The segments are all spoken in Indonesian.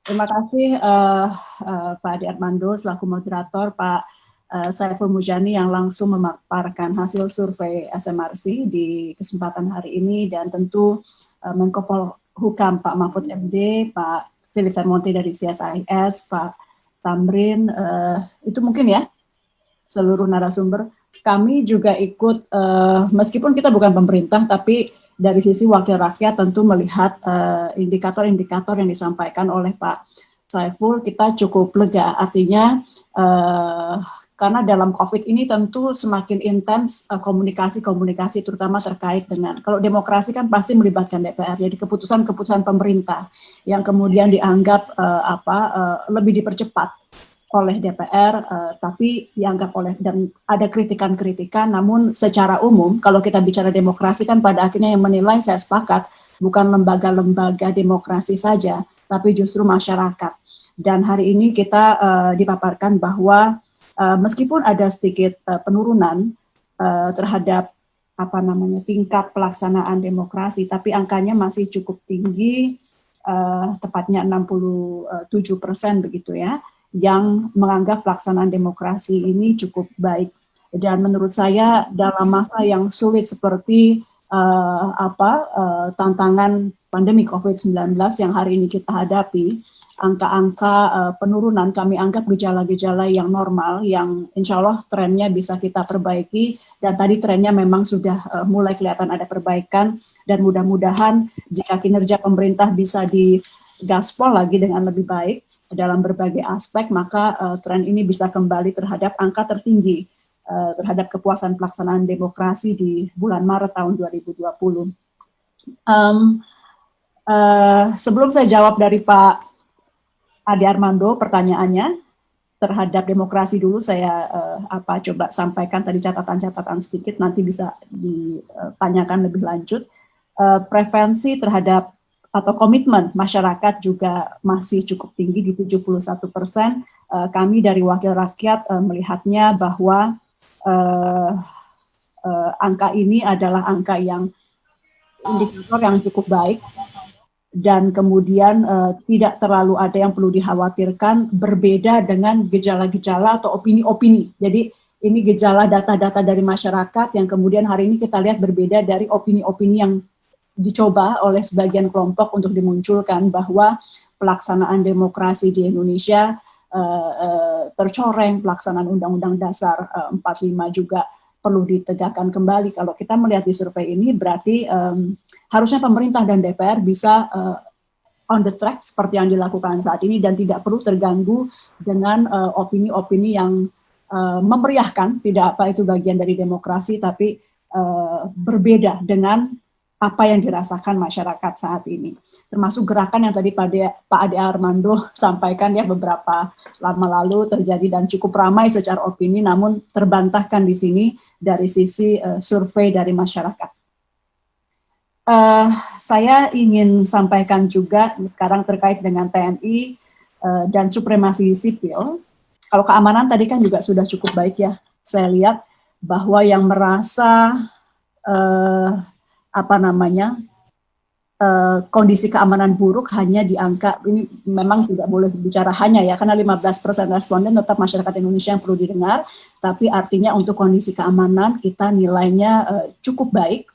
Terima kasih Pak Adi Armando selaku moderator, Pak Saiful Mujani yang langsung memaparkan hasil survei SMRC di kesempatan hari ini, dan tentu Menko Polhukam Pak Mahfud MD, Pak Philip Vermonte dari CSIS, Pak Tamrin, itu mungkin ya seluruh narasumber. Kami juga ikut, meskipun kita bukan pemerintah, tapi dari sisi wakil rakyat tentu melihat indikator-indikator yang disampaikan oleh Pak Saiful, kita cukup lega. Artinya karena dalam COVID ini tentu semakin intens komunikasi-komunikasi, terutama terkait dengan, kalau demokrasi kan pasti melibatkan DPR, jadi keputusan-keputusan pemerintah yang kemudian dianggap lebih dipercepat oleh DPR, tapi dianggap oleh, dan ada kritikan-kritikan, namun secara umum kalau kita bicara demokrasi kan pada akhirnya yang menilai, saya sepakat, bukan lembaga-lembaga demokrasi saja, tapi justru masyarakat. Dan hari ini kita dipaparkan bahwa meskipun ada sedikit penurunan terhadap tingkat pelaksanaan demokrasi, tapi angkanya masih cukup tinggi, tepatnya 67% begitu ya, yang menganggap pelaksanaan demokrasi ini cukup baik. Dan menurut saya dalam masa yang sulit seperti tantangan pandemi COVID-19 yang hari ini kita hadapi, angka-angka penurunan kami anggap gejala-gejala yang normal, yang insya Allah trennya bisa kita perbaiki, dan tadi trennya memang sudah mulai kelihatan ada perbaikan, dan mudah-mudahan jika kinerja pemerintah bisa digaspol lagi dengan lebih baik dalam berbagai aspek, maka tren ini bisa kembali terhadap angka tertinggi terhadap kepuasan pelaksanaan demokrasi di bulan Maret tahun 2020. Sebelum saya jawab dari Pak Adi Armando pertanyaannya terhadap demokrasi dulu, saya coba sampaikan tadi catatan-catatan sedikit, nanti bisa ditanyakan lebih lanjut. Preferensi terhadap atau komitmen masyarakat juga masih cukup tinggi di 71%. Kami dari Wakil Rakyat melihatnya bahwa angka ini adalah angka yang indikator yang cukup baik, dan kemudian tidak terlalu ada yang perlu dikhawatirkan, berbeda dengan gejala-gejala atau opini-opini. Jadi ini gejala data-data dari masyarakat yang kemudian hari ini kita lihat berbeda dari opini-opini yang dicoba oleh sebagian kelompok untuk dimunculkan, bahwa pelaksanaan demokrasi di Indonesia tercoreng, pelaksanaan Undang-Undang Dasar 45 juga perlu ditegakkan kembali. Kalau kita melihat di survei ini, berarti harusnya pemerintah dan DPR bisa on the track seperti yang dilakukan saat ini, dan tidak perlu terganggu dengan opini-opini yang memeriahkan, tidak apa itu bagian dari demokrasi, tapi berbeda dengan apa yang dirasakan masyarakat saat ini. Termasuk gerakan yang tadi Pak Adi Armando sampaikan ya beberapa lama lalu terjadi dan cukup ramai secara opini, namun terbantahkan di sini dari sisi survei dari masyarakat. Saya ingin sampaikan juga sekarang terkait dengan TNI dan supremasi sipil. Kalau keamanan tadi kan juga sudah cukup baik ya. Saya lihat bahwa yang merasa kondisi keamanan buruk hanya di angka, ini memang tidak boleh bicara hanya ya, karena 15% responden tetap masyarakat Indonesia yang perlu didengar, tapi artinya untuk kondisi keamanan kita nilainya cukup baik,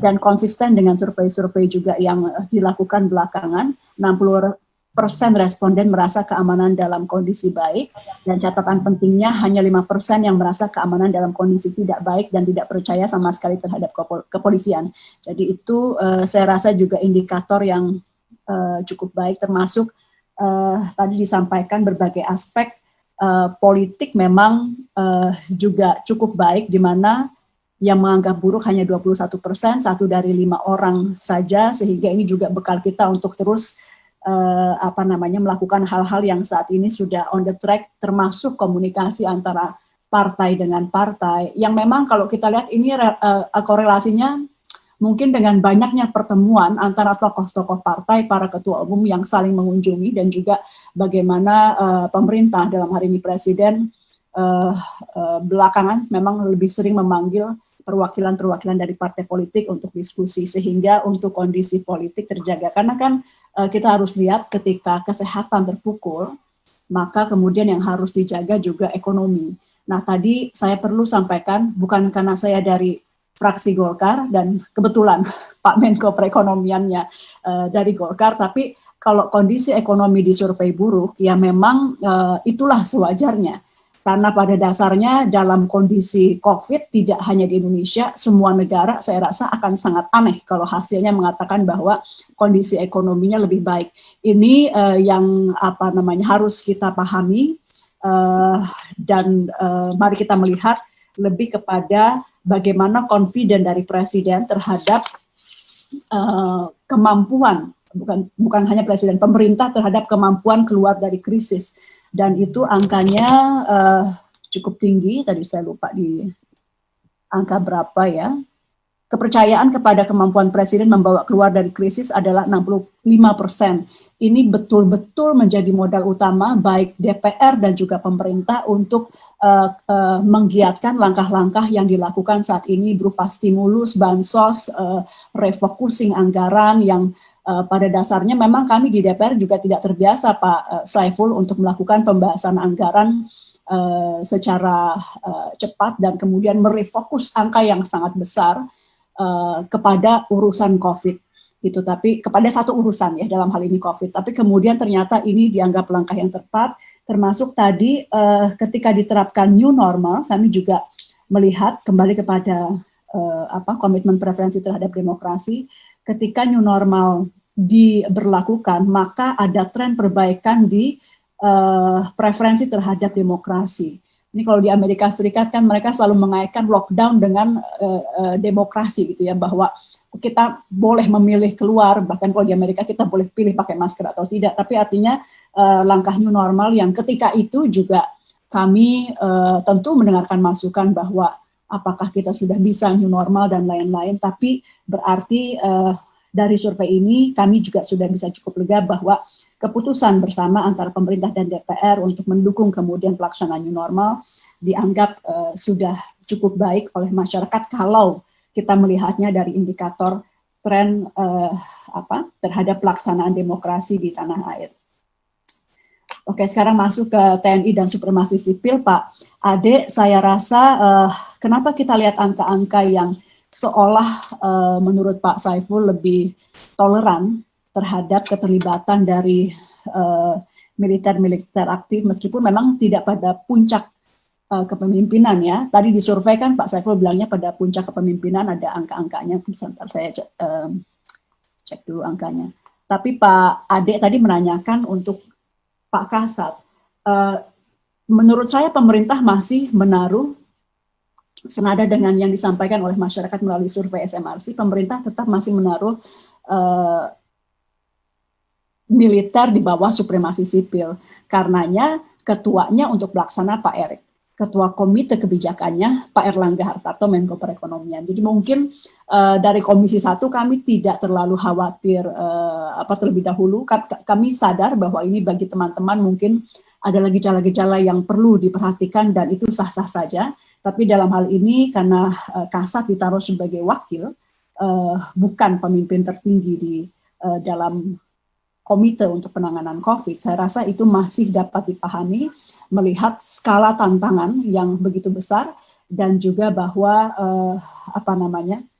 dan konsisten dengan survei-survei juga yang dilakukan belakangan. 60% responden merasa keamanan dalam kondisi baik, dan catatan pentingnya hanya 5% yang merasa keamanan dalam kondisi tidak baik dan tidak percaya sama sekali terhadap kepolisian. Jadi itu saya rasa juga indikator yang cukup baik, termasuk tadi disampaikan berbagai aspek politik memang juga cukup baik, di mana yang menganggap buruk hanya 21%, 1 dari 5 orang saja, sehingga ini juga bekal kita untuk terus melakukan hal-hal yang saat ini sudah on the track, termasuk komunikasi antara partai dengan partai, yang memang kalau kita lihat ini korelasinya mungkin dengan banyaknya pertemuan antara tokoh-tokoh partai, para ketua umum yang saling mengunjungi, dan juga bagaimana pemerintah, dalam hari ini Presiden, belakangan memang lebih sering memanggil perwakilan-perwakilan dari partai politik untuk diskusi sehingga untuk kondisi politik terjaga. Karena kan kita harus lihat ketika kesehatan terpukul, maka kemudian yang harus dijaga juga ekonomi. Nah, tadi saya perlu sampaikan, bukan karena saya dari fraksi Golkar dan kebetulan Pak Menko Perekonomiannya dari Golkar, tapi kalau kondisi ekonomi di survei buruk, ya memang itulah sewajarnya. Karena pada dasarnya dalam kondisi COVID tidak hanya di Indonesia, semua negara saya rasa akan sangat aneh kalau hasilnya mengatakan bahwa kondisi ekonominya lebih baik. Ini yang harus kita pahami dan mari kita melihat lebih kepada bagaimana confident dari Presiden terhadap kemampuan, bukan hanya Presiden, pemerintah terhadap kemampuan keluar dari krisis. Dan itu angkanya cukup tinggi, tadi saya lupa di angka berapa ya. Kepercayaan kepada kemampuan Presiden membawa keluar dari krisis adalah 65%. Ini betul-betul menjadi modal utama baik DPR dan juga pemerintah untuk menggiatkan langkah-langkah yang dilakukan saat ini berupa stimulus, bansos, refocusing anggaran yang pada dasarnya memang kami di DPR juga tidak terbiasa Pak Saiful untuk melakukan pembahasan anggaran secara cepat dan kemudian merefokus angka yang sangat besar kepada urusan COVID gitu, tapi kepada satu urusan ya dalam hal ini COVID, tapi kemudian ternyata ini dianggap langkah yang tepat, termasuk tadi ketika diterapkan new normal, kami juga melihat kembali kepada komitmen preferensi terhadap demokrasi. Ketika new normal diberlakukan, maka ada tren perbaikan di preferensi terhadap demokrasi. Ini kalau di Amerika Serikat kan mereka selalu mengaitkan lockdown dengan demokrasi gitu ya, bahwa kita boleh memilih keluar, bahkan kalau di Amerika kita boleh pilih pakai masker atau tidak, tapi artinya langkah new normal yang ketika itu juga kami tentu mendengarkan masukan bahwa apakah kita sudah bisa new normal dan lain-lain, tapi berarti dari survei ini kami juga sudah bisa cukup lega bahwa keputusan bersama antara pemerintah dan DPR untuk mendukung kemudian pelaksanaan new normal dianggap sudah cukup baik oleh masyarakat kalau kita melihatnya dari indikator tren terhadap pelaksanaan demokrasi di tanah air. Oke, sekarang masuk ke TNI dan supremasi sipil, Pak Ade. Saya rasa kenapa kita lihat angka-angka yang seolah menurut Pak Saiful lebih toleran terhadap keterlibatan dari militer aktif, meskipun memang tidak pada puncak kepemimpinan ya. Tadi disurvei kan Pak Saiful bilangnya pada puncak kepemimpinan ada angka-angkanya, sebentar saya cek dulu angkanya. Tapi Pak Ade tadi menanyakan untuk Pak Kasat, menurut saya pemerintah masih menaruh, senada dengan yang disampaikan oleh masyarakat melalui survei SMRC, pemerintah tetap masih menaruh militer di bawah supremasi sipil. Karenanya ketuanya untuk pelaksana Pak Erik, ketua komite kebijakannya Pak Erlangga Hartarto, Menko Perekonomian. Jadi mungkin dari Komisi 1 kami tidak terlalu khawatir terlebih dahulu. Kami sadar bahwa ini bagi teman-teman mungkin ada gejala-gejala yang perlu diperhatikan dan itu sah-sah saja. Tapi dalam hal ini karena Kasat ditaruh sebagai wakil, bukan pemimpin tertinggi di dalam komite untuk penanganan COVID, saya rasa itu masih dapat dipahami melihat skala tantangan yang begitu besar dan juga bahwa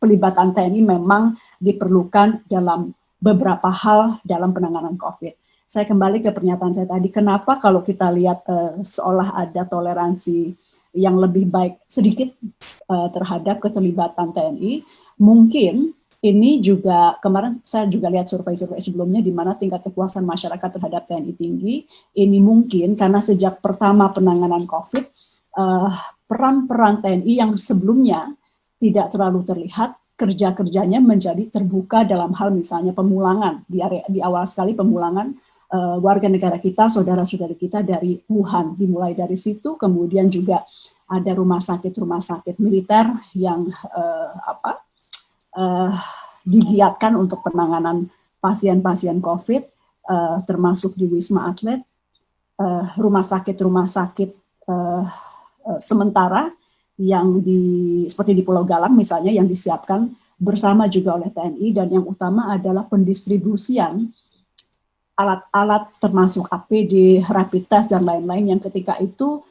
pelibatan TNI memang diperlukan dalam beberapa hal dalam penanganan COVID. Saya kembali ke pernyataan saya tadi, kenapa kalau kita lihat seolah ada toleransi yang lebih baik sedikit terhadap keterlibatan TNI, mungkin ini juga, kemarin saya juga lihat survei-survei sebelumnya di mana tingkat kepuasan masyarakat terhadap TNI tinggi. Ini mungkin karena sejak pertama penanganan COVID, peran-peran TNI yang sebelumnya tidak terlalu terlihat, kerja-kerjanya menjadi terbuka dalam hal misalnya pemulangan. Di awal sekali pemulangan warga negara kita, saudara-saudara kita dari Wuhan. Dimulai dari situ, kemudian juga ada rumah sakit militer yang digiatkan untuk penanganan pasien-pasien COVID, termasuk di Wisma Atlet, rumah sakit sementara yang seperti di Pulau Galang misalnya yang disiapkan bersama juga oleh TNI, dan yang utama adalah pendistribusian alat-alat termasuk APD, rapid test dan lain-lain yang ketika itu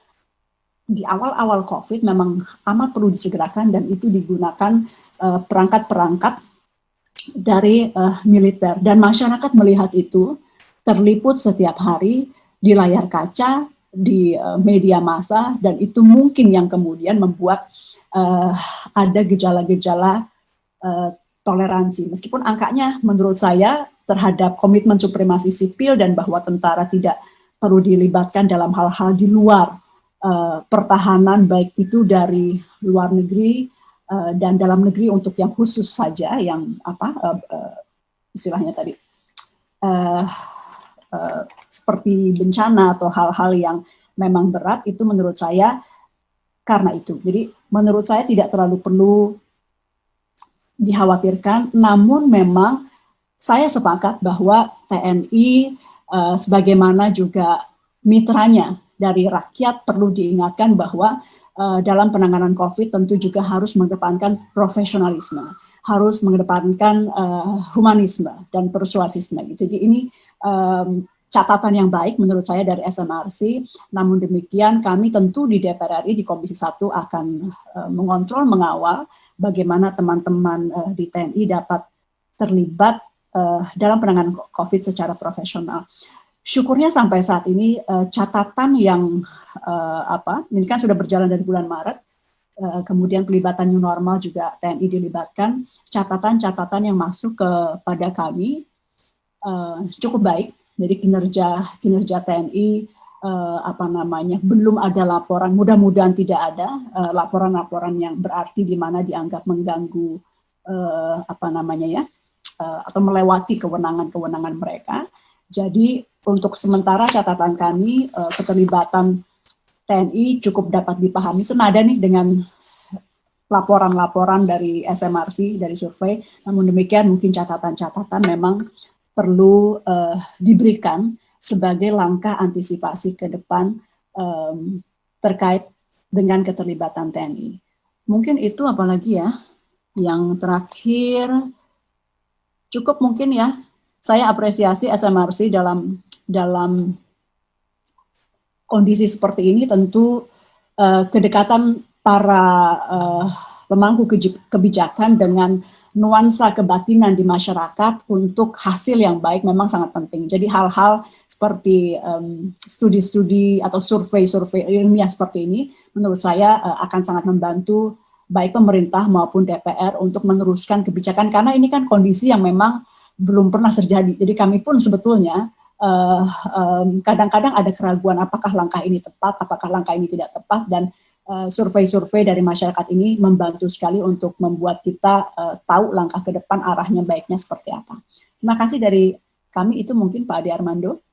di awal-awal COVID memang amat perlu disegerakan, dan itu digunakan perangkat-perangkat dari militer, dan masyarakat melihat itu terliput setiap hari di layar kaca, di media massa, dan itu mungkin yang kemudian membuat ada gejala-gejala toleransi. Meskipun angkanya menurut saya terhadap komitmen supremasi sipil dan bahwa tentara tidak perlu dilibatkan dalam hal-hal di luar pertahanan, baik itu dari luar negeri dan dalam negeri untuk yang khusus saja, yang istilahnya tadi seperti bencana atau hal-hal yang memang berat, itu menurut saya karena itu. Jadi menurut saya tidak terlalu perlu dikhawatirkan, namun memang saya sepakat bahwa TNI sebagaimana juga mitranya dari rakyat perlu diingatkan bahwa dalam penanganan COVID tentu juga harus mengedepankan profesionalisme, harus mengedepankan humanisme dan persuasisme. Jadi ini catatan yang baik menurut saya dari SMRC. Namun demikian kami tentu di DPR RI di Komisi 1 akan mengontrol, mengawal bagaimana teman-teman di TNI dapat terlibat dalam penanganan COVID secara profesional. Syukurnya sampai saat ini catatan yang ini kan sudah berjalan dari bulan Maret, kemudian pelibatan new normal juga TNI dilibatkan, catatan-catatan yang masuk kepada kami cukup baik. Jadi kinerja TNI belum ada laporan, mudah-mudahan tidak ada laporan-laporan yang berarti di mana dianggap mengganggu atau melewati kewenangan-kewenangan mereka. Jadi untuk sementara catatan kami keterlibatan TNI cukup dapat dipahami, senada nih dengan laporan-laporan dari SMRC, dari survei. Namun demikian mungkin catatan-catatan memang perlu diberikan sebagai langkah antisipasi ke depan terkait dengan keterlibatan TNI. Mungkin itu, apalagi ya yang terakhir, cukup mungkin ya. Saya apresiasi SMRC dalam kondisi seperti ini, tentu kedekatan para pemangku kebijakan dengan nuansa kebatinan di masyarakat untuk hasil yang baik memang sangat penting. Jadi hal-hal seperti studi-studi atau survei-survei ilmiah seperti ini menurut saya akan sangat membantu baik pemerintah maupun DPR untuk meneruskan kebijakan, karena ini kan kondisi yang memang belum pernah terjadi. Jadi kami pun sebetulnya kadang-kadang ada keraguan apakah langkah ini tepat, apakah langkah ini tidak tepat, dan survei-survei dari masyarakat ini membantu sekali untuk membuat kita tahu langkah ke depan arahnya baiknya seperti apa. Terima kasih dari kami, itu mungkin Pak Ade Armando.